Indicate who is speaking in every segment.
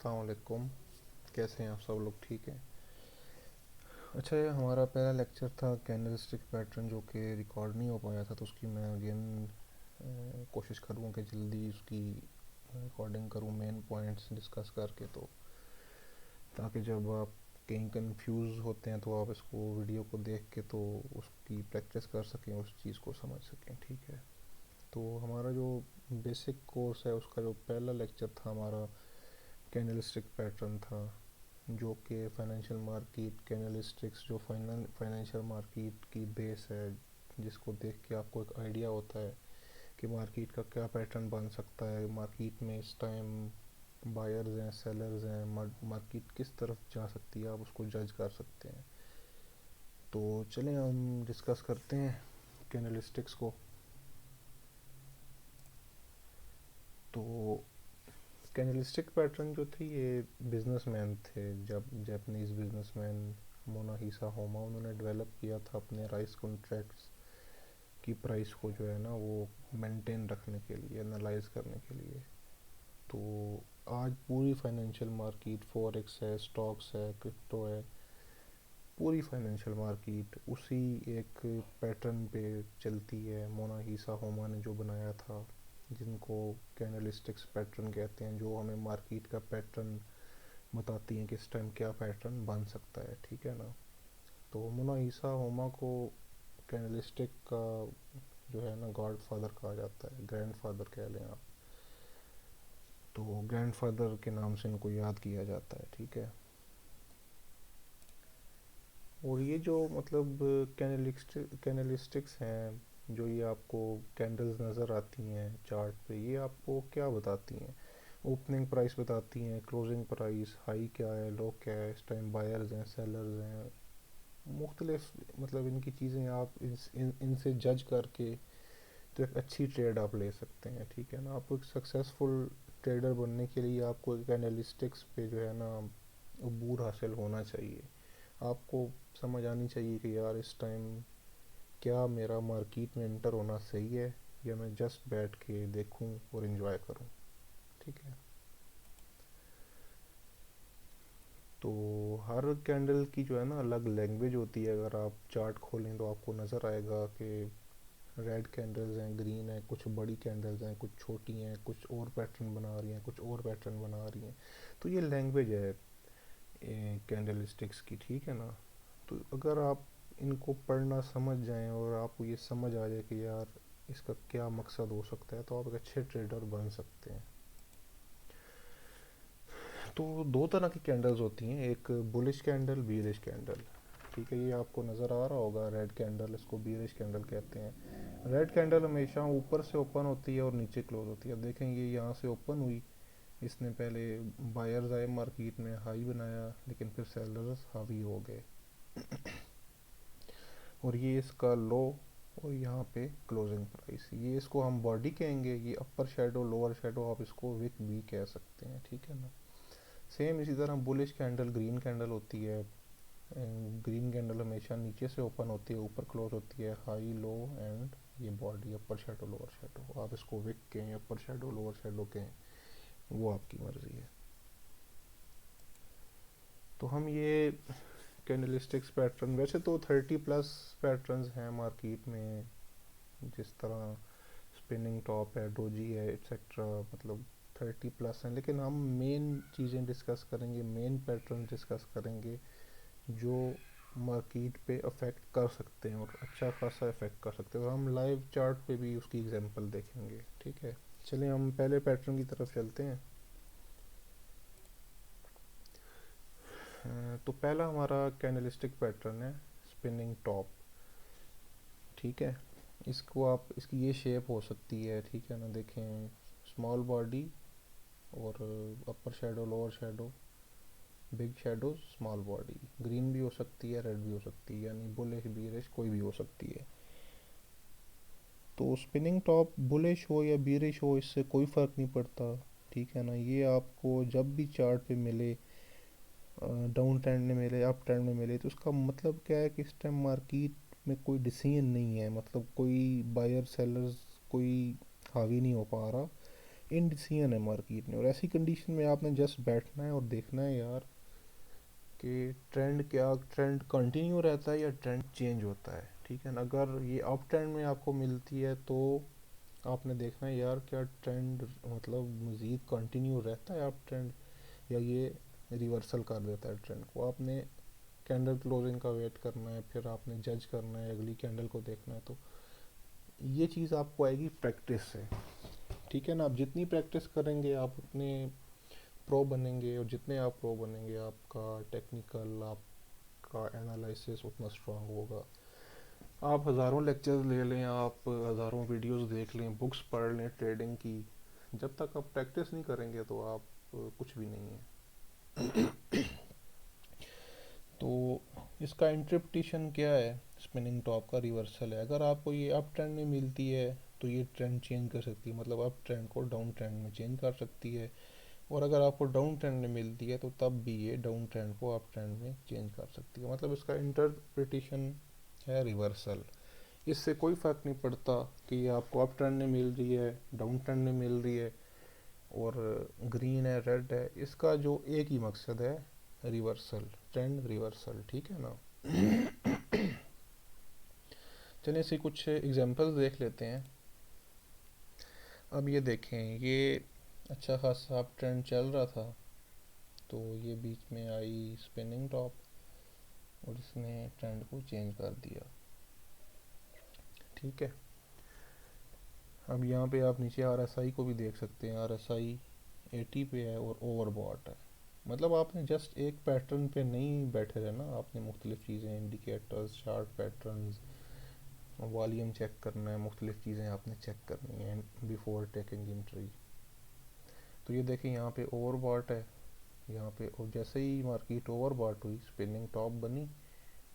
Speaker 1: अस्सलाम वालेकुम। कैसे हैं आप सब लोग? ठीक है। अच्छा, ये हमारा पहला लेक्चर था कैंडलस्टिक पैटर्न, जो कि रिकॉर्ड नहीं हो पाया था, तो उसकी मैं अगेन कोशिश करूँ कि जल्दी उसकी रिकॉर्डिंग करूँ, मेन पॉइंट्स डिस्कस करके, तो ताकि जब आप कहीं कंफ्यूज होते हैं तो आप इसको वीडियो को देख के तो उसकी प्रैक्टिस कर सकें, उस चीज़ को समझ सकें। ठीक है। तो हमारा जो बेसिक कोर्स है उसका जो पहला लेक्चर था हमारा कैंडलस्टिक पैटर्न था, जो कि फाइनेंशियल मार्केट कैंडलस्टिक्स जो फाइनेंशियल मार्केट की बेस है, जिसको देख के आपको एक आइडिया होता है कि मार्केट का क्या पैटर्न बन सकता है, मार्केट में इस टाइम बायर्स हैं, सेलर्स हैं, मार्केट किस तरफ जा सकती है, आप उसको जज कर सकते हैं। तो चलें हम डिस्कस करते हैं कैंडलस्टिक्स को। तो कैंडलस्टिक पैटर्न जो थे, ये बिजनेसमैन थे, जब जापानीज बिजनेसमैन मोनाहिसा होमा, उन्होंने डेवलप किया था अपने राइस कॉन्ट्रैक्ट्स की प्राइस को जो है ना वो मेंटेन रखने के लिए, एनालाइज करने के लिए। तो आज पूरी फाइनेंशियल मार्केट, फॉरेक्स है, स्टॉक्स है, क्रिप्टो है, पूरी फाइनेंशियल मार्केट उसी एक पैटर्न पे चलती है। मोनाहिसा होमा ने जो बनाया था, जिनको कैंडलस्टिक्स पैटर्न कहते हैं, जो हमें मार्केट का पैटर्न बताती हैं कि इस टाइम क्या पैटर्न बन सकता है। ठीक है ना। तो मोनाहिसा होमा को कैंडलस्टिक का जो है ना गॉड फादर कहा जाता है, ग्रैंड फादर कह लें आप, तो ग्रैंड फादर के नाम से इनको याद किया जाता है। ठीक है। और ये जो मतलब कैनलिस्टिक्स हैं, जो ये आपको कैंडल्स नज़र आती हैं चार्ट पे, ये आपको क्या बताती हैं? ओपनिंग प्राइस बताती हैं, क्लोजिंग प्राइस, हाई क्या है, लो क्या है, इस टाइम बायर्स हैं, सेलर्स हैं, मुख्तलिफ मतलब इनकी चीज़ें आप इनसे जज करके तो एक अच्छी ट्रेड आप ले सकते हैं। ठीक है ना। आपको एक सक्सेसफुल ट्रेडर बनने के लिए आपको एक एनालिस्टिक्स पे जो है ना अबूर हासिल होना चाहिए। आपको समझ आनी चाहिए कि यार इस टाइम क्या मेरा मार्केट में इंटर होना सही है, या मैं जस्ट बैठ के देखूं और इन्जॉय करूं। ठीक है। तो हर कैंडल की जो है ना अलग लैंग्वेज होती है। अगर आप चार्ट खोलें तो आपको नज़र आएगा कि रेड कैंडल्स हैं, ग्रीन है, कुछ बड़ी कैंडल्स हैं, कुछ छोटी हैं, कुछ और पैटर्न बना रही हैं, कुछ और पैटर्न बना रही हैं। तो ये लैंग्वेज है कैंडल स्टिक्स की। ठीक है ना। तो अगर आप इनको पढ़ना समझ जाएं और आपको ये समझ आ जाए कि यार इसका क्या मकसद हो सकता है, तो आप एक अच्छे ट्रेडर बन सकते हैं। तो दो तरह की कैंडल्स होती हैं, एक बुलिश कैंडल, बीरिश कैंडल। ठीक है। ये आपको नज़र आ रहा होगा, रेड कैंडल, इसको बीरिश कैंडल कहते हैं। रेड कैंडल हमेशा ऊपर से ओपन होती है और नीचे क्लोज होती है। अब देखें, ये यहाँ से ओपन हुई, इसने पहले बायर्स आए मार्केट में, हाई बनाया, लेकिन फिर सेलर्स हावी हो गए, और ये इसका लो, और यहाँ पे क्लोजिंग प्राइस, ये इसको हम बॉडी कहेंगे। ये अपर शेडो, लोअर शेडो, आप इसको विक भी कह सकते हैं। ठीक है ना। सेम इसी तरह बुलिश कैंडल, ग्रीन कैंडल होती है। ग्रीन कैंडल हमेशा नीचे से ओपन होती है, ऊपर क्लोज होती है, हाई लो एंड ये बॉडी, अपर शेडो, लोअर शेडो, आप इसको विक कहें, अपर शेडो, लोअर शेडो कहें, वो आपकी मर्जी है। तो हम ये कैंडलस्टिक्स पैटर्न, वैसे तो 30+ पैटर्न्स हैं मार्केट में, जिस तरह स्पिनिंग टॉप है, डोजी है, एक्सेट्रा, मतलब 30+ हैं, लेकिन हम मेन चीज़ें डिस्कस करेंगे, मेन पैटर्न डिस्कस करेंगे जो मार्केट पे अफेक्ट कर सकते हैं और अच्छा खासा अफेक्ट कर सकते हैं, और हम लाइव चार्ट पे भी उसकी एग्जांपल देखेंगे। ठीक है। चलिए हम पहले पैटर्न की तरफ चलते हैं। तो पहला हमारा कैंडलस्टिक पैटर्न है स्पिनिंग टॉप। ठीक है। इसको आप, इसकी ये शेप हो सकती है। ठीक है ना। देखें, स्मॉल बॉडी और upper shadow, lower shadow, big shadow, small body, green भी हो सकती है, रेड भी हो सकती है, यानी बुलिश, बीरिश, कोई भी हो सकती है। तो स्पिनिंग टॉप बुलिश हो या बीरिश हो, इससे कोई फ़र्क नहीं पड़ता। ठीक है ना। ये आपको जब भी चार्ट पे मिले, डाउन ट्रेंड में मिले, अप ट्रेंड में मिले, तो उसका मतलब क्या है कि इस टाइम मार्केट में कोई डिसीजन नहीं है, मतलब कोई बायर सेलर्स कोई हावी नहीं हो पा रहा, इनडिसीजन है मार्केट में, और ऐसी कंडीशन में आपने जस्ट बैठना है और देखना है यार कि ट्रेंड कंटिन्यू रहता है या ट्रेंड चेंज होता है, ठीक है ना। अगर ये अप ट्रेंड में आपको मिलती है तो आपने देखना है यार क्या ट्रेंड मतलब मज़ीद कंटिन्यू रहता है अप ट्रेंड, या ये रिवर्सल कर देता है ट्रेंड को। आपने कैंडल क्लोजिंग का वेट करना है, फिर आपने जज करना है, अगली कैंडल को देखना है। तो ये चीज़ आपको आएगी प्रैक्टिस से, ठीक है ना। आप जितनी प्रैक्टिस करेंगे आप उतने प्रो बनेंगे, और जितने आप प्रो बनेंगे आपका टेक्निकल, आपका एनालिसिस उतना स्ट्रांग होगा। आप हज़ारों लेक्चर्स ले लें, आप हज़ारों वीडियोस देख लें, बुक्स पढ़ लें ट्रेडिंग की, जब तक आप प्रैक्टिस नहीं करेंगे तो आप कुछ भी नहीं है। तो इसका इंटरप्रिटेशन क्या है, स्पिनिंग टॉप का रिवर्सल है। अगर आपको ये अप ट्रेंड में मिलती है तो ये ट्रेंड चेंज कर सकती है, मतलब अप ट्रेंड को डाउन ट्रेंड में चेंज कर सकती है। और अगर आपको डाउन ट्रेंड में मिलती है तो तब भी ये डाउन ट्रेंड को अप ट्रेंड में चेंज कर सकती है। मतलब इसका इंटरप्रिटेशन है रिवर्सल। इससे कोई फ़र्क नहीं पड़ता कि ये आपको अप ट्रेंड में मिल रही है, डाउन ट्रेंड में मिल रही है, और ग्रीन है, रेड है, इसका जो एक ही मकसद है रिवर्सल, ट्रेंड रिवर्सल, ठीक है ना। चलिए इसे कुछ एग्जांपल्स देख लेते हैं। अब ये देखें, ये अच्छा खासा अप ट्रेंड चल रहा था, तो ये बीच में आई स्पिनिंग टॉप और इसने ट्रेंड को चेंज कर दिया, ठीक है। अब यहाँ पे आप नीचे RSI को भी देख सकते हैं। RSI 80 पे है और ओवरबॉट है। मतलब आपने जस्ट एक पैटर्न पे नहीं बैठे रहना, आपने मुख्तलिफ चीज़ें, indicators, chart patterns, volume check करना है, मुख्तलिफ चीज़ें आपने चेक करनी है बिफोर टेकिंग एंट्री। तो ये देखें यहाँ पे ओवरबॉट है, यहाँ पे, और जैसे ही मार्केट ओवरबॉट हुई स्पिनिंग टॉप बनी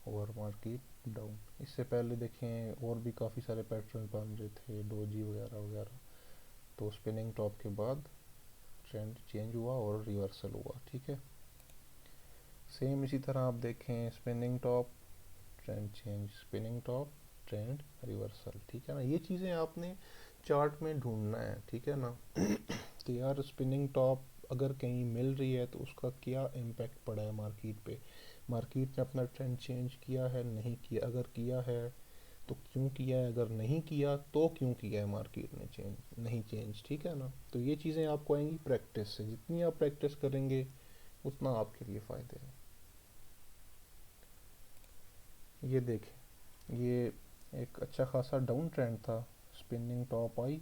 Speaker 1: और मार्केट डाउन। इससे पहले देखें और भी काफ़ी सारे पैटर्न बन रहे थे, डोजी वगैरह वगैरह। तो स्पिनिंग टॉप के बाद ट्रेंड चेंज हुआ और रिवर्सल हुआ, ठीक है। सेम इसी तरह आप देखें, spinning top, trend change, spinning top, trend reversal, ठीक है ना। ये चीज़ें आपने चार्ट में ढूंढना है, ठीक है ना। कि यार स्पिनिंग टॉप अगर कहीं मिल रही है तो उसका क्या इम्पैक्ट पड़ा है मार्केट पे, मार्केट ने अपना ट्रेंड चेंज किया है नहीं किया, अगर किया है तो क्यों किया है, अगर नहीं किया तो क्यों किया है मार्केट ने चेंज, नहीं चेंज, ठीक है ना। तो ये चीज़ें आपको आएंगी प्रैक्टिस से, जितनी आप प्रैक्टिस करेंगे उतना आपके लिए फ़ायदे हैं। ये देखें, ये एक अच्छा खासा डाउन ट्रेंड था, स्पिनिंग टॉप आई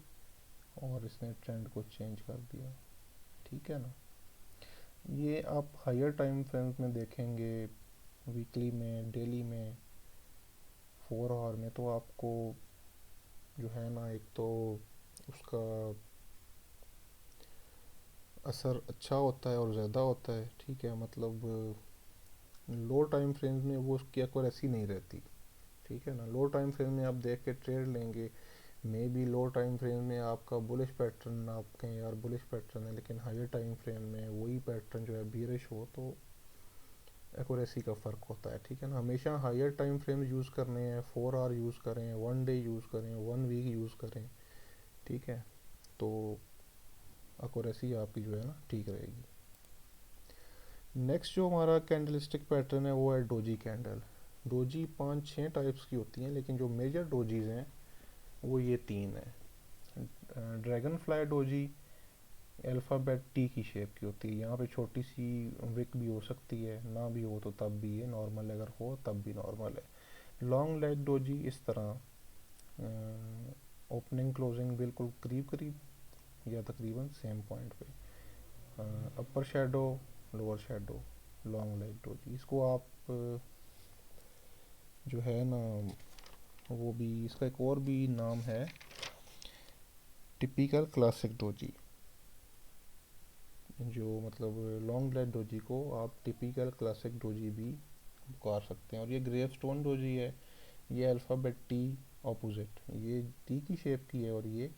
Speaker 1: और इसने ट्रेंड को चेंज कर दिया, ठीक है ना। ये आप हायर टाइम फ्रेम्स में देखेंगे, वीकली में, डेली में, 4 आवर में, तो आपको जो है ना एक तो उसका असर अच्छा होता है और ज़्यादा होता है, ठीक है। मतलब लो टाइम फ्रेम्स में वो उसकी एक्यूरेसी नहीं रहती, ठीक है ना। लो टाइम फ्रेम में आप देख के ट्रेड लेंगे, may be low time frame में आपका बुलिश पैटर्न, आप कहें यार बुलिश पैटर्न है, लेकिन हायर टाइम फ्रेम में वही पैटर्न जो है बीरिश हो, तो एक्यूरेसी का फ़र्क होता है, ठीक है ना। हमेशा हायर टाइम फ्रेम यूज़ करने हैं, 4 आवर यूज़ करें, 1 डे यूज़ करें, 1 वीक यूज़ करें, ठीक है। तो एक्यूरेसी आपकी जो है ना ठीक रहेगी। नेक्स्ट जो हमारा कैंडलस्टिक पैटर्न है वो है डोजी कैंडल। डोजी 5-6 टाइप्स की होती हैं, लेकिन जो मेजर डोजीज हैं वो ये 3 हैं। Dragon fly doji alphabet T की शेप की होती है, यहाँ पे छोटी सी विक भी हो सकती है, ना भी हो तो तब भी ये नॉर्मल, अगर हो तब भी नॉर्मल है। लॉन्ग लेग डोजी इस तरह, ओपनिंग क्लोजिंग बिल्कुल करीब करीब या तकरीबन सेम पॉइंट पे, upper shadow, lower shadow, long leg doji. इसको आप जो है ना, वो भी, इसका एक और भी नाम है टिपिकल क्लासिक डोजी। जो मतलब लॉन्ग लेग डोजी को आप टिपिकल क्लासिक डोजी भी पुकार सकते हैं। और ये ग्रेव स्टोन डोजी है, ये अल्फ़ाबेट टी ऑपोजिट, ये टी की शेप की है और ये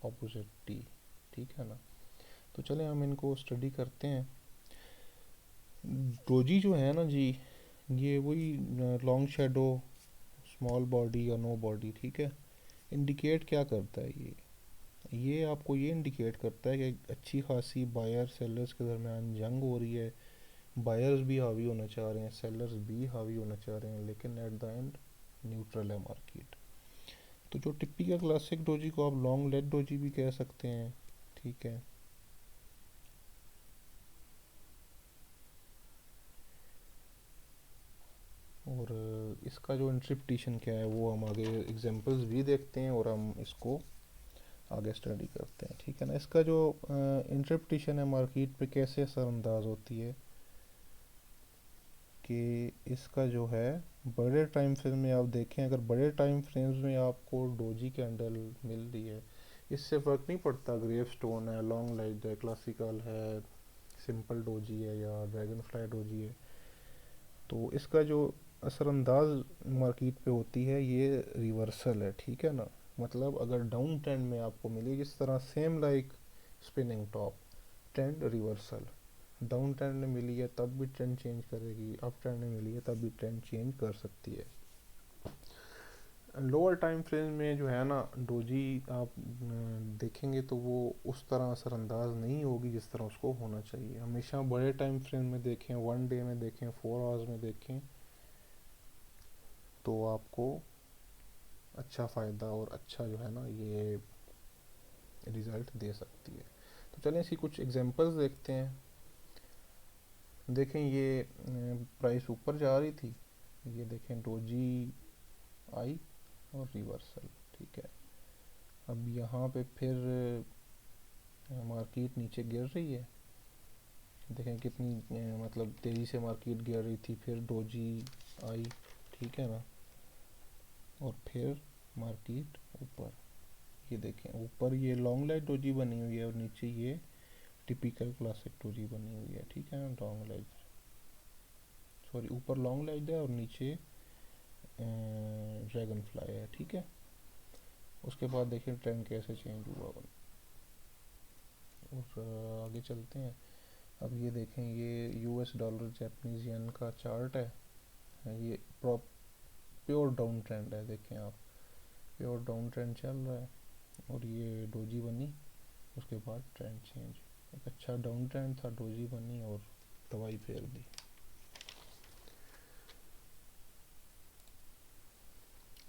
Speaker 1: ऑपोजिट टी, ठीक है ना। तो चले हम इनको स्टडी करते हैं। डोजी जो है ना जी, ये वही लॉन्ग शेडो, स्मॉल बॉडी या नो बॉडी, ठीक है। इंडिकेट क्या करता है ये, ये आपको ये इंडिकेट करता है कि अच्छी खासी बायर सेलर्स के दरमियान जंग हो रही है, बायर्स भी हावी होना चाह रहे हैं, सेलर्स भी हावी होना चाह रहे हैं, लेकिन एट द एंड न्यूट्रल है मार्केट। तो जो टिपिकल क्लासिक डोजी को आप लॉन्ग लेग डोजी भी कह सकते हैं, ठीक है। और इसका जो इंटरप्रिटेशन क्या है वो हम आगे एग्जांपल्स भी देखते हैं और हम इसको आगे स्टडी करते हैं, ठीक है ना। इसका जो इंटरप्रिटेशन है मार्केट पे कैसे असरअंदाज होती है कि इसका जो है बड़े टाइम फ्रेम में आप देखें, अगर बड़े टाइम फ्रेम्स में आपको डोजी कैंडल मिल रही है, इससे फ़र्क नहीं पड़ता ग्रेव स्टोन है, लॉन्ग लाइट है, क्लासिकल है, सिंपल डोजी है या ड्रैगन फ्लाई डोजी है, तो इसका जो असरअंदाज मार्केट पे होती है ये रिवर्सल है, ठीक है ना। मतलब अगर डाउन ट्रेंड में आपको मिली जिस तरह same like spinning top, trend reversal, down trend में मिली है तब भी ट्रेंड चेंज करेगी, अप ट्रेंड में मिली है तब भी ट्रेंड चेंज कर सकती है। लोअर टाइम फ्रेम में जो है ना डोजी आप देखेंगे तो वो उस तरह असरअंदाज नहीं होगी जिस तरह उसको होना चाहिए। हमेशा बड़े टाइम फ्रेम में देखें, 1 डे में देखें, 4 आवर्स में देखें, तो आपको अच्छा फ़ायदा और अच्छा जो है ना ये रिज़ल्ट दे सकती है। तो चलें इसकी कुछ एग्जांपल्स देखते हैं। देखें ये प्राइस ऊपर जा रही थी, ये देखें डोजी आई और रिवर्सल, ठीक है। अब यहाँ पे फिर मार्केट नीचे गिर रही है, देखें कितनी मतलब तेज़ी से मार्केट गिर रही थी, फिर डोजी आई, ठीक है ना, और फिर मार्केट ऊपर, ये देखें ऊपर ये लॉन्ग लाइट डोजी बनी हुई है और नीचे ये टिपिकल क्लासिक डोजी बनी हुई है, ठीक है ना। लॉन्ग लाइट, सॉरी ऊपर लॉन्ग लाइट है और नीचे ड्रैगन फ्लाई है, ठीक है। उसके बाद देखिए ट्रेंड कैसे चेंज हुआ और आगे चलते हैं। अब ये देखें ये यूएस डॉलर जापानीज येन का चार्ट है, ये प्योर डाउन ट्रेंड है, देखें आप प्योर डाउन ट्रेंड चल रहा है और ये डोजी बनी, उसके बाद ट्रेंड चेंज, एक अच्छा डाउन ट्रेंड था, डोजी बनी और दवाई फेर दी।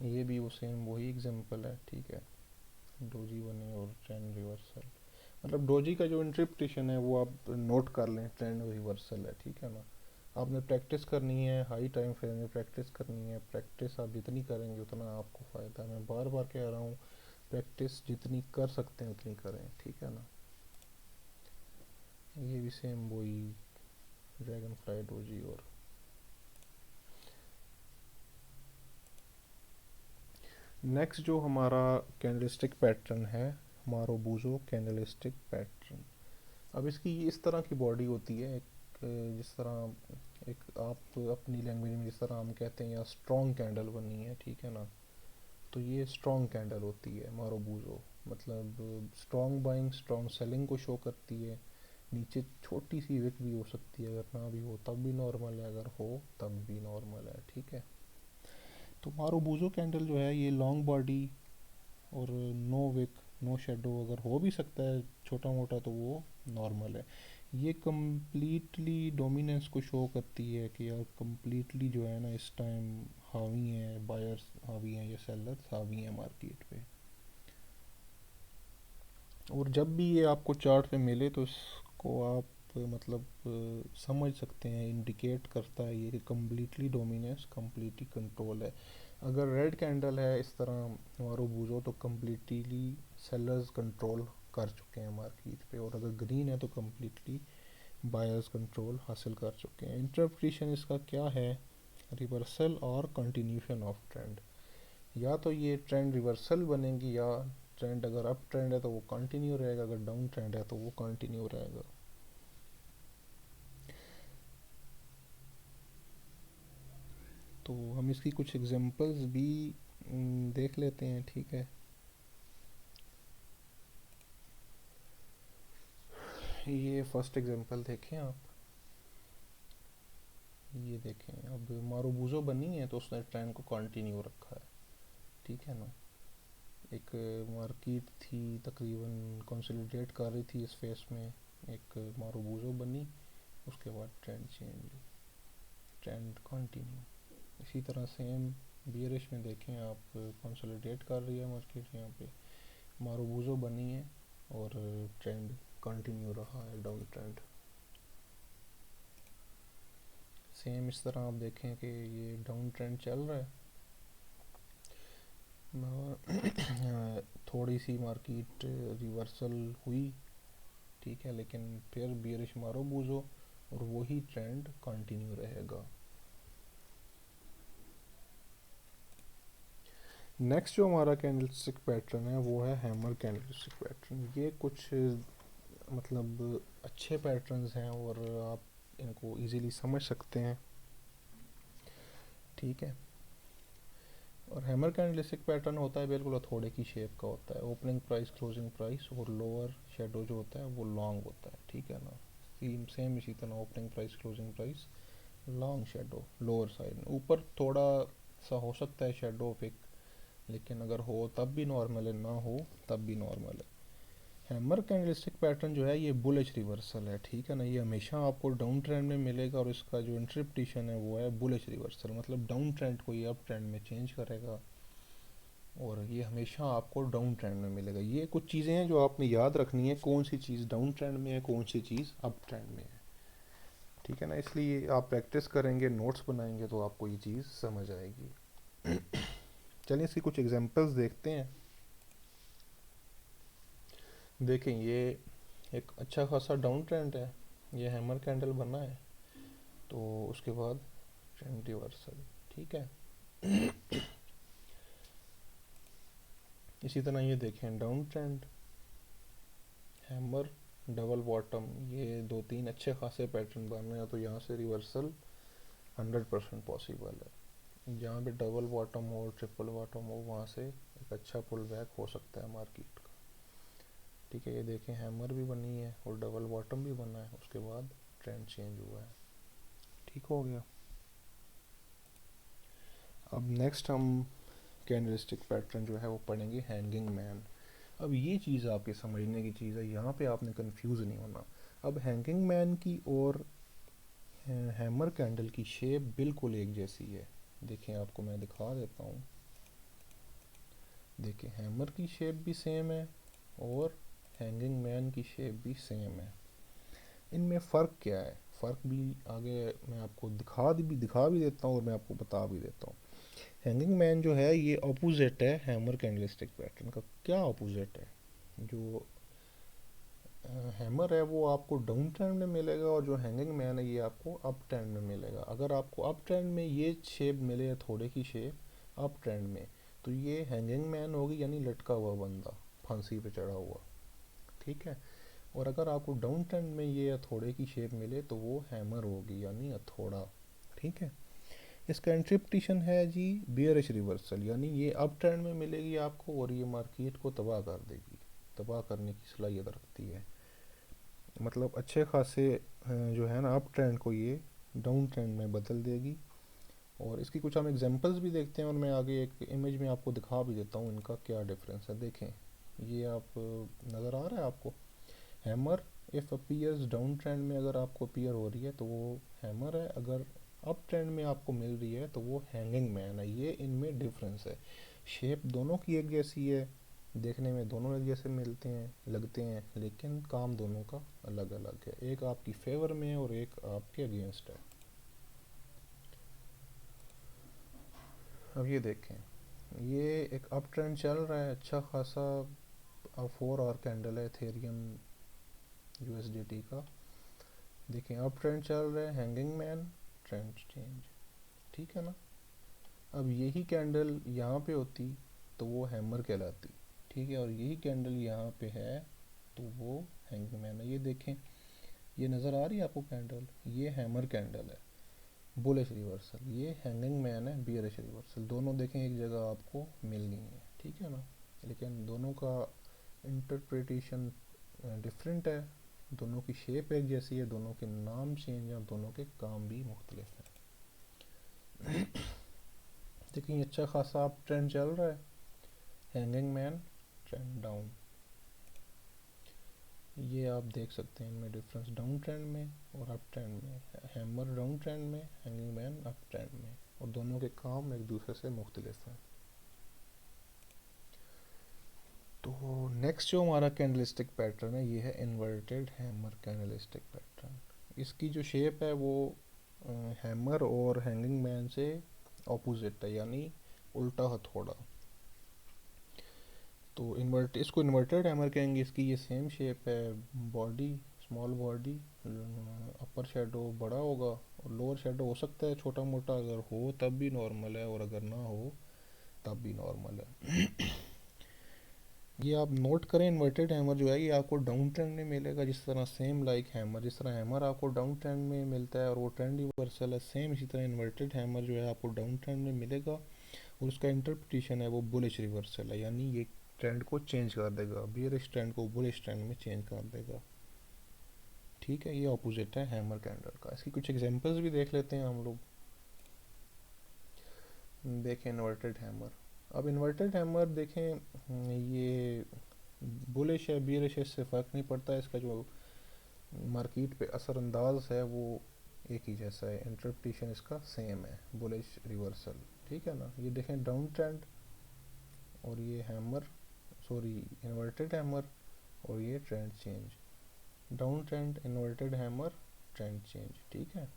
Speaker 1: ये भी वो सेम वही एग्जांपल है, ठीक है, डोजी बनी और ट्रेंड रिवर्सल। मतलब डोजी का जो इंटरप्रिटेशन है वो आप नोट कर लें, ट्रेंड रिवर्सल है, ठीक है ना। आपने प्रैक्टिस करनी है, हाई टाइम फ्रेम में प्रैक्टिस करनी है, प्रैक्टिस आप जितनी करेंगे उतना आपको फ़ायदा है। मैं बार बार कह रहा हूँ प्रैक्टिस जितनी कर सकते हैं उतनी करें, ठीक है ना। ये भी सेम वही ड्रैगन फ्लाई डोजी। और नेक्स्ट जो हमारा कैंडलस्टिक पैटर्न है, मारुबुजो कैंडलस्टिक पैटर्न। अब इसकी इस तरह की बॉडी होती है, एक जिस तरह एक आप अपनी लैंग्वेज में जिस तरह हम कहते हैं या स्ट्रॉन्ग कैंडल बनी है, ठीक है ना। तो ये स्ट्रॉन्ग कैंडल होती है मारुबुजो, मतलब स्ट्रॉन्ग बाइंग स्ट्रॉन्ग सेलिंग को शो करती है। नीचे छोटी सी विक भी हो सकती है, अगर ना भी हो तब भी नॉर्मल है, अगर हो तब भी नॉर्मल है, ठीक है। तो मारुबुजो कैंडल जो है ये लॉन्ग बॉडी और नो विक नो शेडो अगर हो भी सकता है छोटा मोटा तो वो नॉर्मल है। ये कम्प्लीटली डोमिनेंस को शो करती है कि यार कम्प्लीटली जो है ना इस टाइम हावी हैं, बायर्स हावी हैं या सेलर्स हावी हैं मार्केट पे। और जब भी ये आपको चार्ट पे मिले तो इसको आप मतलब समझ सकते हैं, इंडिकेट करता है ये कि कम्प्लीटली डोमिनेंस कम्प्लीटली कंट्रोल है। अगर रेड कैंडल है इस तरह मारुबुजो तो कम्प्लीटली सेलर्स कंट्रोल कर चुके हैं मार्केट पे, और अगर ग्रीन है तो कम्प्लीटली बायर्स कंट्रोल हासिल कर चुके हैं। इंटरप्रिटेशन इसका क्या है, रिवर्सल और कंटिन्यूशन ऑफ ट्रेंड। या तो ये ट्रेंड रिवर्सल बनेगी या ट्रेंड अगर अप ट्रेंड है तो वो कंटिन्यू रहेगा, अगर डाउन ट्रेंड है तो वो कंटिन्यू रहेगा। तो हम इसकी कुछ एग्जांपल्स भी देख लेते हैं, ठीक है। ये फर्स्ट एग्जांपल देखें आप, ये देखें अब मारुबुजो बनी है तो उसने ट्रेंड को कंटिन्यू रखा है, ठीक है ना। एक मार्केट थी तकरीबन कंसोलिडेट कर रही थी इस फेस में, एक मारूबूजो बनी, उसके बाद ट्रेंड चेंज, ट्रेंड कंटिन्यू। इसी तरह सेम बियरिश में देखें आप, कंसोलिडेट कर रही है मार्केट, यहाँ पे मारूबूजो बनी है और ट्रेंड कंटिन्यू रहा है, डाउन ट्रेंड। सेम इस तरह आप देखें कि ये डाउन ट्रेंड चल रहा है, थोड़ी सी मार्केट रिवर्सल हुई, ठीक है, लेकिन फिर बियरिश मारूबूजो और वही ट्रेंड कंटिन्यू रहेगा। नेक्स्ट जो हमारा कैंडलस्टिक पैटर्न है वो है हैमर कैंडलस्टिक पैटर्न। ये कुछ मतलब अच्छे पैटर्न्स हैं और आप इनको इजीली समझ सकते हैं, ठीक है। और हैमर कैंडलस्टिक पैटर्न होता है बिल्कुल हथौड़े की शेप का होता है, ओपनिंग प्राइस क्लोजिंग प्राइस और लोअर शेडो जो होता है वो लॉन्ग होता है, ठीक है ना। सेम इसी तरह opening price closing price long shadow lower side में, ऊपर थोड़ा सा हो सकता है शेडो पिक, लेकिन अगर हो तब भी नॉर्मल है, ना हो तब भी नॉर्मल है। हैमर कैंडलस्टिक पैटर्न जो है ये बुलिश रिवर्सल है, ठीक है ना। ये हमेशा आपको डाउन ट्रेंड में मिलेगा और इसका जो इंटरप्रिटेशन है वो है बुलिश रिवर्सल, मतलब डाउन ट्रेंड को ये अप ट्रेंड में चेंज करेगा और ये हमेशा आपको डाउन ट्रेंड में मिलेगा। ये कुछ चीज़ें हैं जो आपने याद रखनी है, कौन सी चीज़ डाउन ट्रेंड में है, कौन सी चीज़ अप ट्रेंड में है, ठीक है ना। इसलिए आप प्रैक्टिस करेंगे, नोट्स बनाएंगे तो आपको ये चीज़ समझ आएगी। चलिए इसकी कुछ एग्जांपल्स देखते हैं। देखें ये एक अच्छा खासा डाउन ट्रेंड है, ये हैमर कैंडल बना है, तो उसके बाद ट्रेंड रिवर्सल, ठीक है। इसी तरह ये देखें down trend, hammer, double bottom, ये दो तीन अच्छे खासे पैटर्न बन रहे हैं, तो यहाँ से रिवर्सल 100% पॉसिबल है। जहाँ पे डबल बॉटम हो, ट्रिपल बॉटम हो, वहाँ से एक अच्छा पुल बैक हो सकता है मार्केट का, ठीक है। ये देखें हैमर भी बनी है और डबल बॉटम भी बना है, उसके बाद ट्रेंड चेंज हुआ है, ठीक हो गया। अब नेक्स्ट हम कैंडलस्टिक पैटर्न जो है वो पढ़ेंगे हैंगिंग मैन। अब ये चीज़ आपके समझने की चीज़ है, यहाँ पे आपने कंफ्यूज नहीं होना। अब हैंगिंग मैन की और हैमर कैंडल की शेप बिल्कुल एक जैसी है, देखिए आपको मैं दिखा देता हूँ। देखिए हैमर की शेप भी सेम है और हैंगिंग मैन की शेप भी सेम है। इनमें फ़र्क क्या है, फ़र्क भी आगे मैं आपको दिखा भी देता हूँ और मैं आपको बता भी देता हूँ। हैंगिंग मैन जो है ये अपोजिट है हैमर कैंडलस्टिक पैटर्न का। क्या अपोजिट है? जो हैमर है वो आपको डाउन ट्रेंड में मिलेगा और जो हैंगिंग मैन है ये आपको अप ट्रेंड में मिलेगा। अगर आपको अप ट्रेंड में ये शेप मिले, थोड़े की शेप अप ट्रेंड में, तो ये हैंगिंग मैन होगी, यानी लटका हुआ बंदा, फांसी पे चढ़ा हुआ, ठीक है। और अगर आपको डाउन ट्रेंड में ये हथौड़े की शेप मिले तो वो हैमर होगी, यानी हथौड़ा, ठीक है। इसका इंटरप्रिटेशन है जी बियरिश रिवर्सल, यानी ये अप ट्रेंड में मिलेगी आपको और ये मार्केट को तबाह कर देगी, तबाह करने की सलाहियत रखती है। मतलब अच्छे खासे जो है ना अप ट्रेंड को ये डाउन ट्रेंड में बदल देगी। और इसकी कुछ हम एग्जांपल्स भी देखते हैं और मैं आगे एक इमेज में आपको दिखा भी देता हूँ इनका क्या डिफरेंस है। देखें ये आप नज़र आ रहा है आपको, hammer if appears down trend में अगर आपको अपीयर हो रही है तो वो हैमर है, अगर अप ट्रेंड में आपको मिल रही है तो वो हैंगिंग मैन है। ये इनमें डिफरेंस है। शेप दोनों की एक जैसी है, देखने में दोनों एक जैसे मिलते हैं लगते हैं, लेकिन काम दोनों का अलग अलग है, एक आपकी फेवर में है और एक आपके अगेंस्ट है। अब ये देखें, ये एक अप ट्रेंड चल रहा है अच्छा खासा, 4 आवर कैंडल है एथेरियम यूएसडीटी का। देखें अप ट्रेंड चल रहा है, हैंगिंग मैन, ट्रेंड चेंज, ठीक है ना। अब यही कैंडल यहाँ पे होती तो वो हैमर कहलाती, ठीक है, और यही कैंडल यहाँ पे है तो वो हैंगिंग मैन है। ये देखें, ये नज़र आ रही है आपको कैंडल, ये हैमर कैंडल है बुलिश रिवर्सल, ये हैंगिंग मैन है बियरिश रिवर्सल। दोनों देखें एक जगह आपको मिल गई हैं, ठीक है ना, लेकिन दोनों का इंटरप्रिटेशन डिफरेंट है, दोनों की शेप एक जैसी है, दोनों के नाम चेंज हैं, दोनों के काम भी मुख्तलिफ हैं। देखिए अच्छा खासा आप ट्रेंड चल रहा है, हैंगिंग मैन ट्रेंड डाउन। ये आप देख सकते हैं इनमें डिफरेंस डाउन ट्रेंड में और अप ट्रेंड में। हैमर डाउन ट्रेंड में, हैंगिंग मैन अप ट्रेंड में, और दोनों के काम एक दूसरे से मुख्तलिफ हैं। तो नेक्स्ट जो हमारा कैंडलिस्टिक पैटर्न है ये है इन्वर्टेड हैमर कैंडलिस्टिक पैटर्न। इसकी जो शेप है वो हैमर और हैंगिंग मैन से ऑपोजिट है, यानी उल्टा हथौड़ा। तो इसको इन्वर्टेड हैमर कहेंगे। इसकी ये सेम शेप है, बॉडी स्मॉल बॉडी, अपर शेडो बड़ा होगा और लोअर शेडो हो सकता है छोटा मोटा, अगर हो तब भी नॉर्मल है और अगर ना हो तब भी नॉर्मल है। ये आप नोट करें, इन्वर्टेड हैमर जो है ये आपको डाउन ट्रेंड में मिलेगा, जिस तरह सेम लाइक हैमर, जिस तरह हैमर आपको डाउन ट्रेंड में मिलता है और वो ट्रेंड रिवर्सल है, सेम इसी तरह इन्वर्टेड हैमर जो है आपको डाउन ट्रेंड में मिलेगा और उसका इंटरप्रिटेशन है वो बुलिश रिवर्सल है, यानी ये ट्रेंड को चेंज कर देगा, बियरिश ट्रेंड को बुलिश ट्रेंड में चेंज कर देगा। ठीक है, ये ऑपोजिट है हैमर कैंडल का। इसकी कुछ एग्जांपल्स भी देख लेते हैं हम लोग। देखें इन्वर्टेड हैमर। अब इन्वर्टेड हैमर देखें, ये बुलिश है बियरिश है इससे फ़र्क नहीं पड़ता, इसका जो मार्केट पे असरअंदाज है वो एक ही जैसा है, इंटरप्रिटेशन इसका सेम है, बुलिश रिवर्सल। ठीक है ना। ये देखें डाउन ट्रेंड और ये हैमर, सॉरी इन्वर्टेड हैमर, और ये trend change, down trend inverted hammer trend change. ठीक है,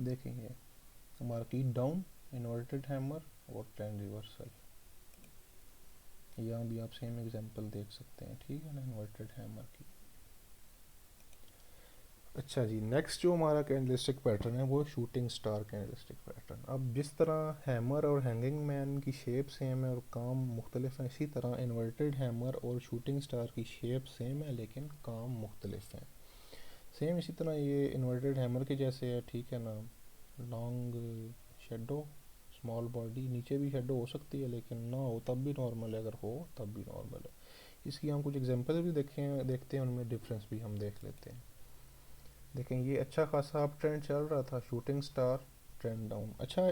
Speaker 1: देखेंगे मार्केट डाउन इन्वर्टेड हैमर और ट्रेंड रिवर्सल। यहाँ भी आप सेम एग्जांपल देख सकते हैं। ठीक है ना, इन्वर्टेड हैमर की। अच्छा जी, नेक्स्ट जो हमारा कैंडलस्टिक पैटर्न है वो शूटिंग स्टार कैंडलस्टिक पैटर्न। अब जिस तरह हैमर और हैंगिंग मैन की शेप सेम है और काम मुख्तलिफ है, इसी तरह इन्वर्टेड हैमर और शूटिंग स्टार की शेप सेम है लेकिन काम मुख्तलिफ हैं। सेम इसी तरह ये इन्वर्टेड हैमर के जैसे है। ठीक है ना, लॉन्ग शेडो, स्मॉल बॉडी, नीचे भी शेडो हो सकती है लेकिन ना हो तब भी नॉर्मल है, अगर हो तब भी नॉर्मल है। इसकी हम कुछ एग्जांपल भी देखते हैं, उनमें डिफरेंस भी हम देख लेते हैं। देखें ये अच्छा खासा अप ट्रेंड चल रहा था, शूटिंग स्टार ट्रेंड डाउन। अच्छा,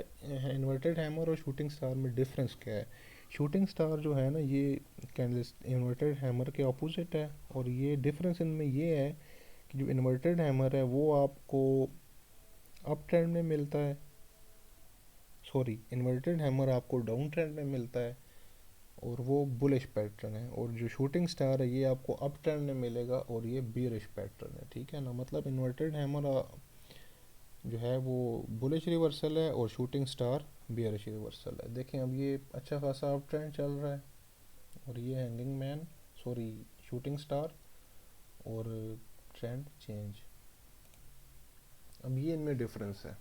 Speaker 1: इन्वर्टेड हैमर और शूटिंग स्टार में डिफरेंस क्या है? शूटिंग स्टार जो है ना ये कैंडल इन्वर्टेड हैमर के ऑपोजिट है, और ये डिफरेंस इनमें ये है कि जो इन्वर्टेड हैमर है वो आपको अप ट्रेंड में मिलता है, सॉरी इन्वर्टेड हैमर आपको डाउन ट्रेंड में मिलता है और वो बुलिश पैटर्न है, और जो शूटिंग स्टार है ये आपको अप ट्रेंड में मिलेगा और ये बियरिश पैटर्न है। ठीक है ना, मतलब इन्वर्टेड हैमर जो है वो बुलिश रिवर्सल है और शूटिंग स्टार बियरिश रिवर्सल है। देखें अब ये अच्छा खासा अप ट्रेंड चल रहा है और ये hanging man, sorry shooting star और ट्रेंड चेंज। अब ये इनमें डिफरेंस है।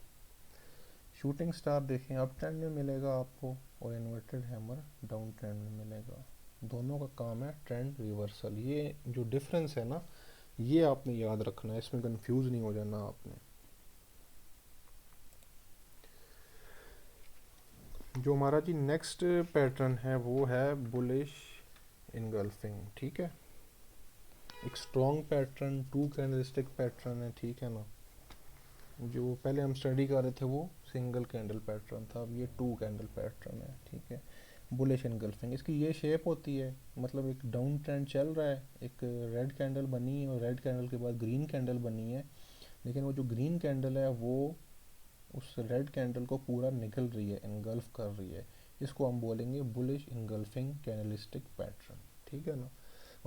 Speaker 1: शूटिंग स्टार देखें अप ट्रेंड में मिलेगा आपको और इन्वर्टेड हैमर डाउन ट्रेंड में मिलेगा, दोनों का काम है ट्रेंड रिवर्सल। ये जो डिफरेंस है ना ये आपने याद रखना है, इसमें कंफ्यूज नहीं हो जाना आपने। जो हमारा जी नेक्स्ट पैटर्न है वो है बुलिश इनगल्फिंग। ठीक है, एक strong pattern, two candlestick pattern है। ठीक है ना, जो पहले हम स्टडी कर रहे थे वो सिंगल कैंडल पैटर्न था, अब ये टू कैंडल पैटर्न है। ठीक है, बुलिश इनगल्फिंग। इसकी ये शेप होती है, मतलब एक डाउन ट्रेंड चल रहा है, एक रेड कैंडल बनी है और रेड कैंडल के बाद ग्रीन कैंडल बनी है, लेकिन वो जो ग्रीन कैंडल है वो उस रेड कैंडल को पूरा निकल रही है, इनगल्फ कर रही है। इसको हम बोलेंगे बुलिश इनगल्फिंग कैंडलिस्टिक पैटर्न। ठीक है ना,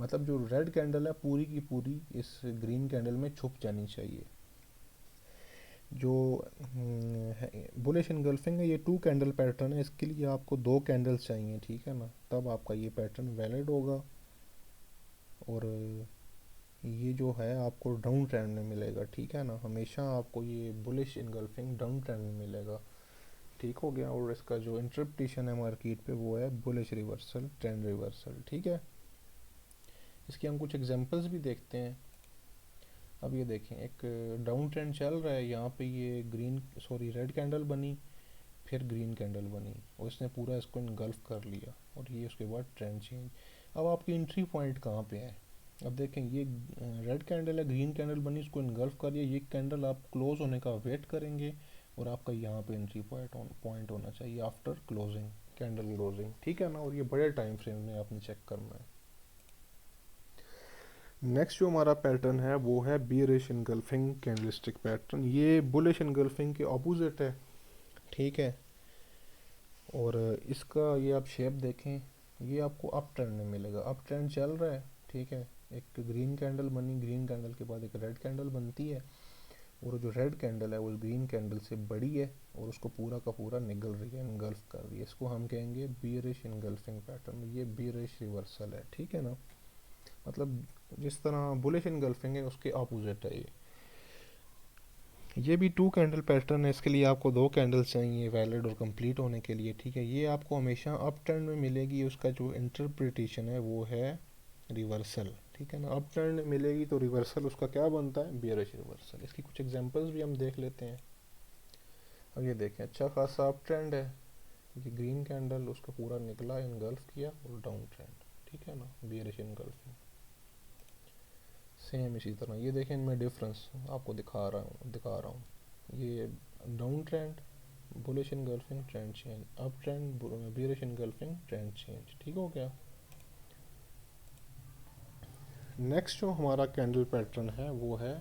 Speaker 1: मतलब जो रेड कैंडल है पूरी की पूरी इस ग्रीन कैंडल में छुप जानी चाहिए। जो बुलिश इनगल्फिंग है ये टू कैंडल पैटर्न है, इसके लिए आपको दो कैंडल्स चाहिए। ठीक है ना, तब आपका ये पैटर्न वैलिड होगा और ये जो है आपको डाउन ट्रेंड में मिलेगा। ठीक है ना, हमेशा आपको ये बुलिश इनगल्फिंग डाउन ट्रेंड में मिलेगा। ठीक हो गया, और इसका जो इंटरप्रिटेशन है मार्केट पे वो है बुलिश रिवर्सल ट्रेंड रिवर्सल। ठीक है, इसके हम कुछ एग्जांपल्स भी देखते हैं। अब ये देखें एक डाउन ट्रेंड चल रहा है, यहाँ पे ये रेड कैंडल बनी, फिर ग्रीन कैंडल बनी और इसने पूरा इसको इनगल्फ कर लिया और ये उसके बाद ट्रेंड चेंज। अब आपकी एंट्री पॉइंट कहाँ पे है? अब देखें ये रेड कैंडल है, ग्रीन कैंडल बनी, इसको इनगल्फ कर लिया, ये कैंडल आप क्लोज होने का वेट करेंगे और आपका यहाँ पे एंट्री पॉइंट होना चाहिए आफ्टर क्लोजिंग, कैंडल क्लोजिंग, ठीक है ना। और ये बड़े टाइम फ्रेम में आपने चेक करना है। नेक्स्ट जो हमारा पैटर्न है वो है बियरिश इनगल्फिंग कैंडलस्टिक पैटर्न। ये बुलिश इनगल्फिंग के ऑपोजिट है, ठीक है। और इसका ये आप शेप देखें, ये आपको अप ट्रेंड में मिलेगा, अप ट्रेंड चल रहा है, ठीक है। एक ग्रीन कैंडल बनी, ग्रीन कैंडल के बाद एक रेड कैंडल बनती है, और जो रेड कैंडल है वो ग्रीन कैंडल से बड़ी है और उसको पूरा का पूरा निगल रही है, इनगल्फ कर रही है। इसको हम कहेंगे बियरिश इनगल्फिंग पैटर्न। ये बियरिश रिवर्सल है, ठीक है ना। मतलब जिस तरह बुलिश इनगल्फिंग है उसके अपोजिट है ये भी टू कैंडल पैटर्न है। इसके लिए आपको दो कैंडल्स चाहिए वैलिड और कंप्लीट होने के लिए, ठीक है। ये आपको हमेशा अप ट्रेंड में मिलेगी, उसका जो इंटरप्रिटेशन है वो है रिवर्सल, ठीक है ना। अप ट्रेंड मिलेगी तो रिवर्सल उसका क्या बनता है, बियरिश रिवर्सल। इसकी कुछ एग्जांपल्स भी हम देख लेते हैं। अब ये देखें, अच्छा खासा अप ट्रेंड है, ये ग्रीन कैंडल उसका पूरा निकला, इनगल्फ किया, और डाउन ट्रेंड, ठीक है ना, बियरिश इनगल्फिंग। सेम इसी तरह ये देखें, इनमें डिफरेंस आपको दिखा रहा हूँ। ये down trend, bullish engulfing, trend change, up trend, bearish engulfing, trend change, ठीक हो गया। नेक्स्ट जो हमारा कैंडल पैटर्न है वो है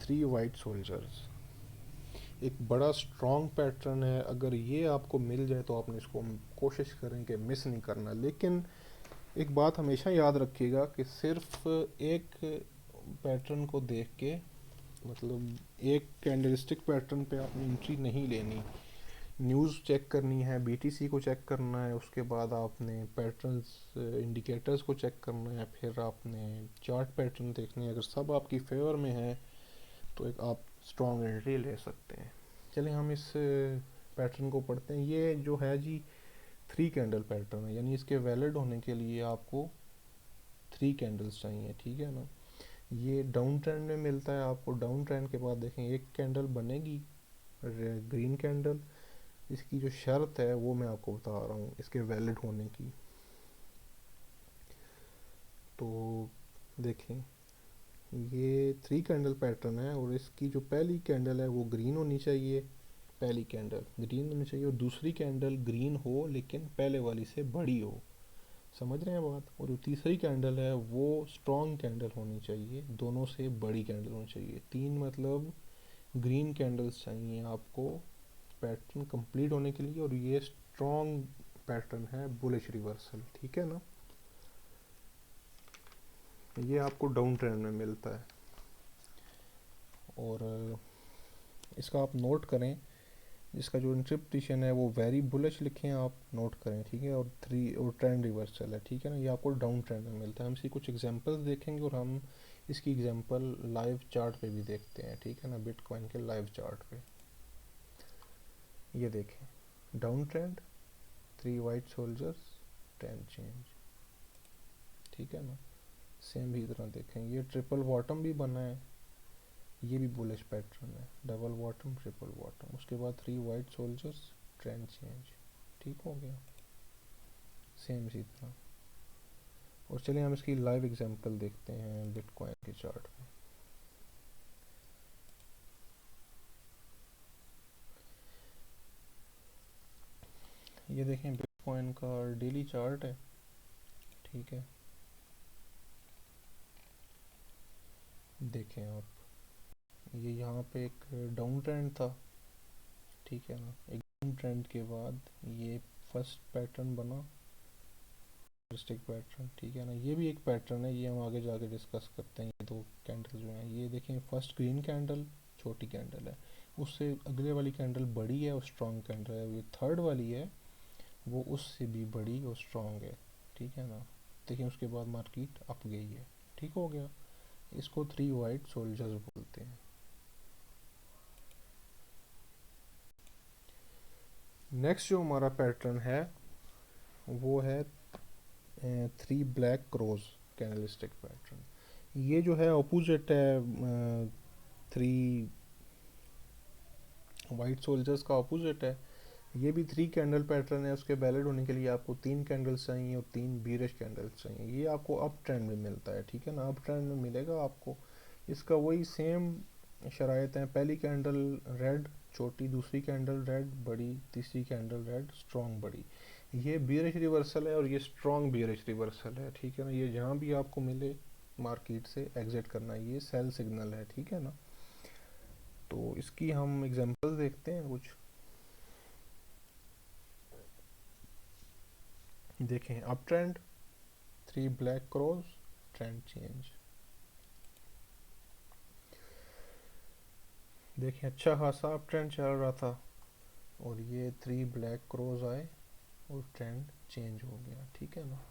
Speaker 1: थ्री वाइट सोल्जर्स। एक बड़ा स्ट्रॉन्ग पैटर्न है, अगर ये आपको मिल जाए तो आपने इसको कोशिश करें कि मिस नहीं करना। लेकिन एक बात हमेशा याद रखिएगा कि सिर्फ एक पैटर्न को देख के, मतलब एक कैंडलस्टिक पैटर्न पे आपने एंट्री नहीं लेनी। न्यूज़ चेक करनी है, बीटीसी को चेक करना है, उसके बाद आपने पैटर्न्स इंडिकेटर्स को चेक करना है, फिर आपने चार्ट पैटर्न देखने हैं। अगर सब आपकी फेवर में है तो एक आप स्ट्रॉन्ग एंट्री ले सकते हैं। चलिए हम इस पैटर्न को पढ़ते हैं। ये जो है जी थ्री कैंडल पैटर्न है, यानी इसके वैलिड होने के लिए आपको थ्री कैंडल्स चाहिए, ठीक है ना। ये डाउन ट्रेंड में मिलता है आपको। डाउन ट्रेंड के बाद देखें एक कैंडल बनेगी, ग्रीन कैंडल। इसकी जो शर्त है वो मैं आपको बता रहा हूँ इसके वैलिड होने की। तो देखें, ये थ्री कैंडल पैटर्न है और इसकी जो पहली कैंडल है वो ग्रीन होनी चाहिए, पहली कैंडल ग्रीन होनी चाहिए, और दूसरी कैंडल ग्रीन हो लेकिन पहले वाली से बड़ी हो, समझ रहे हैं बात। और जो तीसरी कैंडल है वो स्ट्रॉन्ग कैंडल होनी चाहिए, दोनों से बड़ी कैंडल होनी चाहिए। तीन मतलब ग्रीन कैंडल्स चाहिए आपको पैटर्न कंप्लीट होने के लिए, और ये स्ट्रॉन्ग पैटर्न है बुलिश रिवर्सल, ठीक है ना। ये आपको डाउन ट्रेंड में मिलता है। और इसका आप नोट करें, इसका जो इंटरप्रिटेशन है वो वेरी बुलिश लिखें, आप नोट करें, ठीक है। और थ्री और ट्रेंड रिवर्सल है, ठीक है ना। ये आपको डाउन ट्रेंड में मिलता है। हम इसकी कुछ एग्जांपल्स देखेंगे और हम इसकी एग्जांपल लाइव चार्ट पे भी देखते हैं, ठीक है ना, बिटकॉइन के लाइव चार्ट पे। ये देखें, down trend, three white soldiers, trend change, ठीक है ना। सेम भी तरह देखें, ये ट्रिपल बॉटम भी बना है, ये भी बुलिश पैटर्न है, डबल बॉटम, ट्रिपल बॉटम, उसके बाद three white soldiers, trend change, ठीक हो गया। सेम इसी तरह। और चलिए हम इसकी लाइव एग्जांपल देखते हैं बिटकॉइन के चार्ट पे। ये देखें बिटकॉइन का डेली चार्ट है, ठीक है। देखें आप, ये यहाँ पे एक डाउन ट्रेंड था, ठीक है ना। एक डाउन ट्रेंड के बाद ये फर्स्ट पैटर्न बना, स्टिक पैटर्न, ठीक है ना। ये भी एक पैटर्न है, ये हम आगे जाके डिस्कस करते हैं। ये दो कैंडल जो हैं, ये देखें फर्स्ट ग्रीन कैंडल छोटी कैंडल है, उससे अगले वाली कैंडल बड़ी है और स्ट्रॉन्ग कैंडल है। ये थर्ड वाली है वो उससे भी बड़ी और स्ट्रॉन्ग है, ठीक है ना। देखिए उसके बाद मार्केट अप गई है, ठीक हो गया। इसको थ्री वाइट सोल्जर्स बोलते हैं। नेक्स्ट जो हमारा पैटर्न है वो है three black crows candlestick pattern. ये जो है अपोजिट है थ्री वाइट सोल्जर्स का अपोजिट है। ये भी थ्री कैंडल पैटर्न है, उसके वैलिड होने के लिए आपको तीन कैंडल्स चाहिए और तीन बीरिश कैंडल्स चाहिए। ये आपको अप ट्रेंड में मिलता है, ठीक है ना, अप ट्रेंड में मिलेगा आपको। इसका वही सेम शराइत हैं, पहली कैंडल रेड, छोटी दूसरी कैंडल रेड, बड़ी तीसरी कैंडल रेड, स्ट्रॉन्ग बड़ी। ये बियरिश रिवर्सल है और ये स्ट्रॉन्ग बियरिश रिवर्सल है, ठीक है ना। ये जहाँ भी आपको मिले मार्केट से एग्जिट करना, ये सेल सिग्नल है, ठीक है ना। तो इसकी हम एग्जांपल देखते हैं कुछ। देखें up trend, 3 black cross, trend change. देखें अच्छा खासा अप ट्रेंड चल रहा था और ये 3 ब्लैक क्रॉस आए और ट्रेंड चेंज हो गया, ठीक है ना।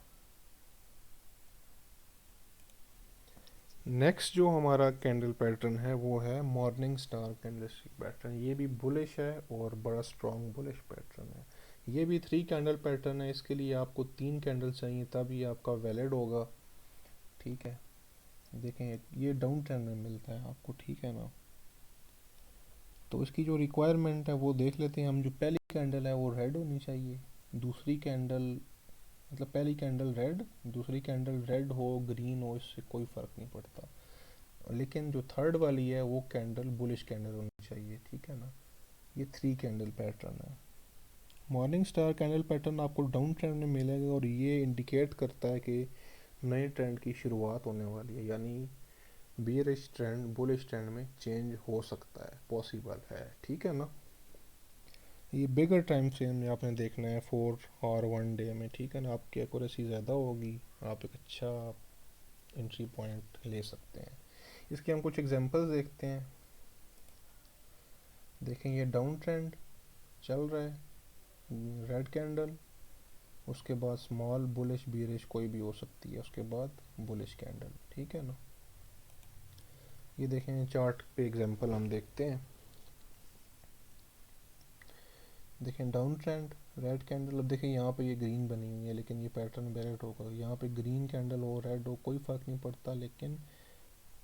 Speaker 1: नेक्स्ट जो हमारा कैंडल पैटर्न है वो है मॉर्निंग स्टार कैंडलस्टिक पैटर्न। ये भी बुलिश है और बड़ा स्ट्रॉन्ग बुलिश पैटर्न है। ये भी 3 कैंडल पैटर्न है। इसके लिए आपको 3 कैंडल चाहिए तभी आपका वैलिड होगा, ठीक है। देखें ये डाउन ट्रेंड में मिलता है आपको, ठीक है ना। तो इसकी जो रिक्वायरमेंट है वो देख लेते हैं हम। जो पहली कैंडल है वो रेड होनी चाहिए, दूसरी कैंडल मतलब पहली कैंडल रेड, दूसरी कैंडल रेड हो ग्रीन हो इससे कोई फ़र्क नहीं पड़ता, लेकिन जो थर्ड वाली है वो कैंडल बुलिश कैंडल होनी चाहिए, ठीक है ना। ये 3 कैंडल पैटर्न है। मॉर्निंग स्टार कैंडल पैटर्न आपको डाउन ट्रेंड में मिलेगा और ये इंडिकेट करता है कि नए ट्रेंड की शुरुआत होने वाली है, यानी बियरिश ट्रेंड बुलिश ट्रेंड में चेंज हो सकता है, पॉसिबल है, ठीक है ना। ये बिगर टाइम फ्रेम में आपने देखना है 4 और 1 डे में, ठीक है ना। आपकी एक्यूरेसी ज़्यादा होगी, आप एक अच्छा एंट्री पॉइंट ले सकते हैं। इसके हम कुछ एग्जांपल्स देखते हैं। देखें ये डाउन ट्रेंड चल रहा है, रेड कैंडल, उसके बाद स्मॉल बुलिश बियरिश कोई भी हो सकती है, उसके बाद बुलिश कैंडल, ठीक है ना। ये देखें चार्ट पे एग्जांपल हम देखते हैं। देखें डाउन ट्रेंड रेड कैंडल, अब देखें यहाँ पे ये ग्रीन बनी हुई है लेकिन ये पैटर्न वेरिएट होगा। यहाँ पे ग्रीन कैंडल हो रेड हो कोई फ़र्क नहीं पड़ता, लेकिन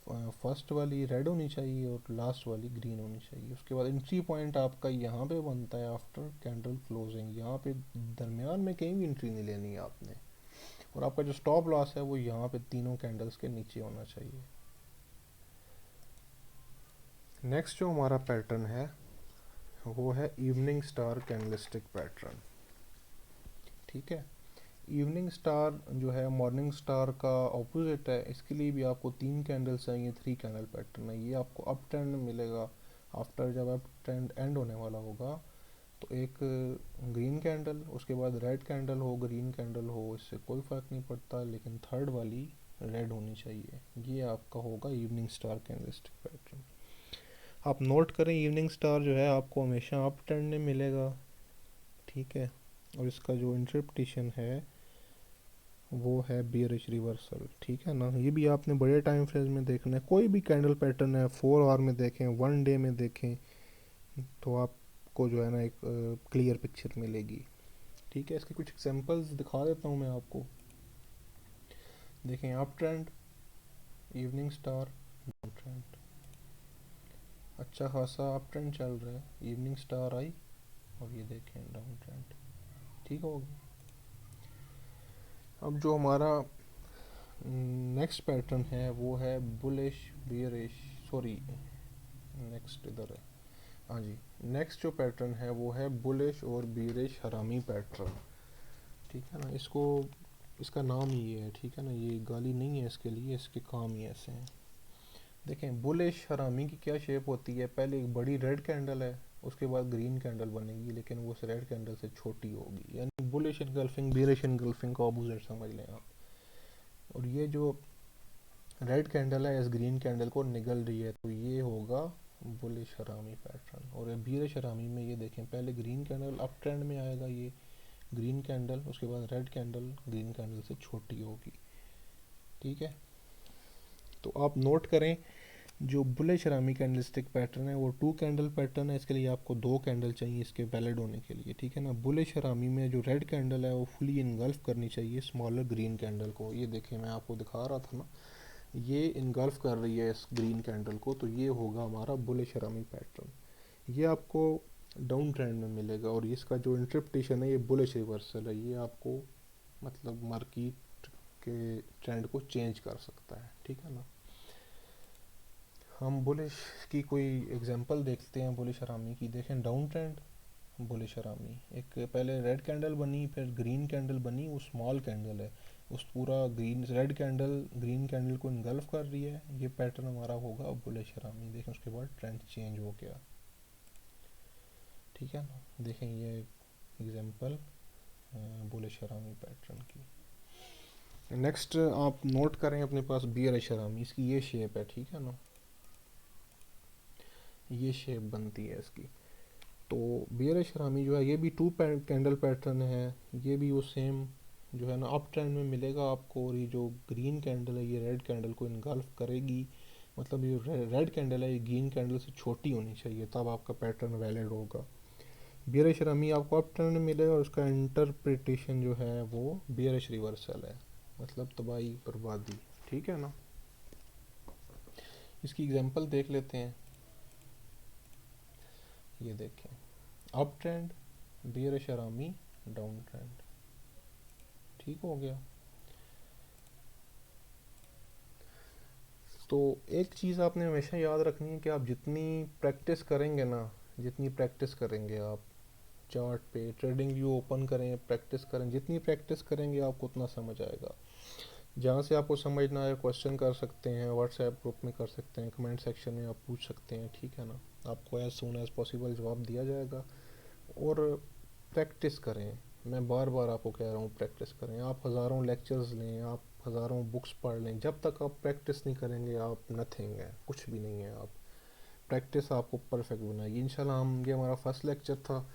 Speaker 1: फर्स्ट वाली रेड होनी चाहिए और लास्ट वाली ग्रीन होनी चाहिए। उसके बाद एंट्री पॉइंट आपका यहाँ पे बनता है आफ्टर कैंडल क्लोजिंग। यहाँ पे दरमियान में कहीं भी एंट्री नहीं लेनी है आपने, और आपका जो स्टॉप लॉस है वो यहाँ पे तीनों कैंडल्स के नीचे होना चाहिए। नेक्स्ट जो हमारा पैटर्न है वो है इवनिंग स्टार कैंडलस्टिक पैटर्न, ठीक है। इवनिंग स्टार जो है मॉर्निंग स्टार का ऑपोजिट है। इसके लिए भी आपको 3 कैंडल्स चाहिए, 3 कैंडल पैटर्न है। ये आपको अप ट्रेंड मिलेगा आफ्टर जब अप ट्रेंड एंड होने वाला होगा। तो एक ग्रीन कैंडल, उसके बाद रेड कैंडल हो ग्रीन कैंडल हो इससे कोई फ़र्क नहीं पड़ता, लेकिन थर्ड वाली रेड होनी चाहिए। ये आपका होगा इवनिंग स्टार कैंडलस्टिक पैटर्न। आप नोट करें इवनिंग स्टार जो है आपको हमेशा अप ट्रेंड में मिलेगा, ठीक है। और इसका जो इंटरप्रिटेशन है वो है बियरिश रिवर्सल, ठीक है ना। ये भी आपने बड़े टाइम फ्रेम में देखना है। कोई भी कैंडल पैटर्न है 4 आवर में देखें, 1 डे में देखें, तो आपको जो है ना एक क्लियर पिक्चर मिलेगी, ठीक है। इसके कुछ एग्जांपल्स दिखा देता हूँ मैं आपको। देखें up trend, evening star, down trend. अच्छा खासा अप ट्रेंड चल रहा है, इवनिंग स्टार आई और ये देखें डाउन ट्रेंड, ठीक होगा। अब जो हमारा नेक्स्ट पैटर्न है वो है बुलिश बियरिश, सॉरी नेक्स्ट इधर है, हाँ जी। नेक्स्ट जो पैटर्न है वो है बुलिश और बियरिश हरामी पैटर्न, ठीक है ना। इसको इसका नाम ही ये है, ठीक है ना। ये गाली नहीं है इसके लिए, इसके काम ही ऐसे हैं। देखें बुलिश हरामी की क्या शेप होती है, पहले एक बड़ी रेड कैंडल है, उसके बाद ग्रीन कैंडल बनेगी लेकिन वो उस रेड कैंडल से छोटी होगी, यानी बुलिश इनगल्फिंग बियरिश इनगल्फिंग का ऑपोजिट समझ लें आप। और ये जो रेड कैंडल है इस ग्रीन कैंडल को निगल रही है, तो ये होगा बुलिश हरामी पैटर्न। और ये बियरिश हरामी में ये देखें पहले ग्रीन कैंडल अप ट्रेंड में आएगा, ये ग्रीन कैंडल, उसके बाद रेड कैंडल ग्रीन कैंडल से छोटी होगी, ठीक है। तो आप नोट करें जो बुलिश हरामी कैंडलस्टिक पैटर्न है वो 2 कैंडल पैटर्न है। इसके लिए आपको 2 कैंडल चाहिए इसके वैलिड होने के लिए, ठीक है ना। बुलिश हरामी में जो रेड कैंडल है वो फुली इनगल्फ करनी चाहिए स्मॉलर ग्रीन कैंडल को। ये देखिए मैं आपको दिखा रहा था ना, ये इनगल्फ कर रही है इस ग्रीन कैंडल को, तो ये होगा हमारा बुलिश हरामी पैटर्न। ये आपको डाउन ट्रेंड में मिलेगा और इसका जो इंटरप्रिटेशन है ये बुलिश रिवर्सल है। ये आपको मतलब मार्केट के ट्रेंड को चेंज कर सकता है, ठीक है ना। हम बुलिश की कोई एग्जांपल देखते हैं बुलिश हरामी की। देखें डाउन ट्रेंड, बुलिश हरामी, एक पहले रेड कैंडल बनी, फिर ग्रीन कैंडल बनी, वो स्मॉल कैंडल है, उस पूरा green red candle green candle को इनगल्फ कर रही है, ये पैटर्न हमारा होगा बुलिश हरामी। देखें उसके बाद ट्रेंड चेंज हो गया, ठीक है ना। देखें ये एग्जांपल बुलिश हरामी पैटर्न की। नेक्स्ट आप नोट करें अपने पास बियरिश हरामी, इसकी ये शेप है, ठीक है ना, ये शेप बनती है इसकी। तो बियरिश हरामी जो है ये भी टू कैंडल पैटर्न है, ये भी वो सेम जो है ना अप ट्रेंड में मिलेगा आपको। और ये जो ग्रीन कैंडल है ये रेड कैंडल को इनगल्फ करेगी, मतलब ये रेड कैंडल है ये ग्रीन कैंडल से छोटी होनी चाहिए, तब आपका पैटर्न वैलिड होगा। बियरिश हरामी आपको अप ट्रेंड में मिलेगा और उसका इंटरप्रिटेशन जो है वो बियरिश रिवर्सल है, मतलब तबाही बर्बादी, ठीक है ना। इसकी एग्जांपल देख लेते हैं। ये देखें अप ट्रेंड, बियरिश हरामी, डाउन ट्रेंड, ठीक हो गया। तो एक चीज़ आपने हमेशा याद रखनी है कि आप जितनी प्रैक्टिस करेंगे ना, जितनी प्रैक्टिस करेंगे आप चार्ट पे ट्रेडिंग व्यू ओपन करें, प्रैक्टिस करें, जितनी प्रैक्टिस करेंगे आपको उतना समझ आएगा। जहाँ से आपको समझ ना आए क्वेश्चन कर सकते हैं, व्हाट्सएप ग्रुप में कर सकते हैं, कमेंट सेक्शन में आप पूछ सकते हैं, ठीक है ना। आपको एज सून एज पॉसिबल जवाब दिया जाएगा। और प्रैक्टिस करें, मैं बार बार आपको कह रहा हूँ प्रैक्टिस करें। आप हज़ारों लेक्चर्स लें, आप हज़ारों बुक्स पढ़ लें, जब तक आप प्रैक्टिस नहीं करेंगे आप नथिंग है, कुछ भी नहीं है आप। प्रैक्टिस आपको परफेक्ट बनाएगी इंशाल्लाह। हम ये हमारा फर्स्ट लेक्चर था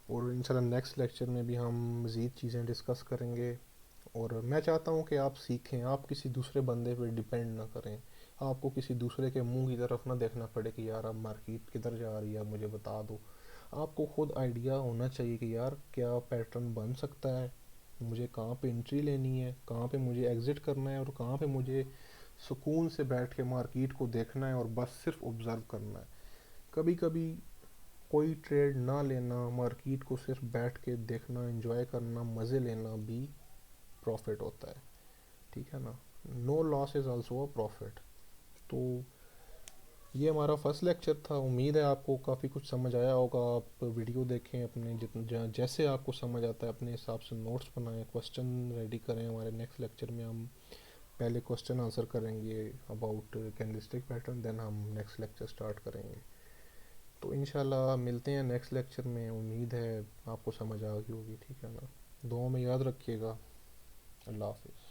Speaker 1: और इंशाल्लाह नेक्स्ट लेक्चर में भी हम मज़ीद चीज़ें डिस्कस करेंगे। और मैं चाहता हूँ कि आप सीखें, आप किसी दूसरे बंदे पे डिपेंड ना करें। आपको किसी दूसरे के मुंह की तरफ ना देखना पड़े कि यार अब मार्केट किधर जा रही है मुझे बता दो। आपको खुद आइडिया होना चाहिए कि यार क्या पैटर्न बन सकता है, मुझे कहाँ पे एंट्री लेनी है, कहाँ पे मुझे एग्ज़िट करना है, और कहाँ पे मुझे सुकून से बैठ के मार्केट को देखना है और बस सिर्फ ऑब्ज़र्व करना है। कभी कभी कोई ट्रेड ना लेना, मार्केट को सिर्फ बैठ के देखना, एंजॉय करना, मज़े लेना भी प्रॉफिट होता है, ठीक है ना। No loss is also a profit. तो ये हमारा फर्स्ट लेक्चर था, उम्मीद है आपको काफ़ी कुछ समझ आया होगा। आप वीडियो देखें, अपने जितना जैसे आपको समझ आता है अपने हिसाब से नोट्स बनाएं, क्वेश्चन रेडी करें। हमारे नेक्स्ट लेक्चर में हम पहले क्वेश्चन आंसर करेंगे अबाउट कैंडलस्टिक पैटर्न, देन हम नेक्स्ट लेक्चर स्टार्ट करेंगे। तो इंशाल्लाह मिलते हैं नेक्स्ट लेक्चर में, उम्मीद है आपको समझ आ गई होगी, ठीक है ना। दुआ में याद रखिएगा। अल्लाह हाफिज़।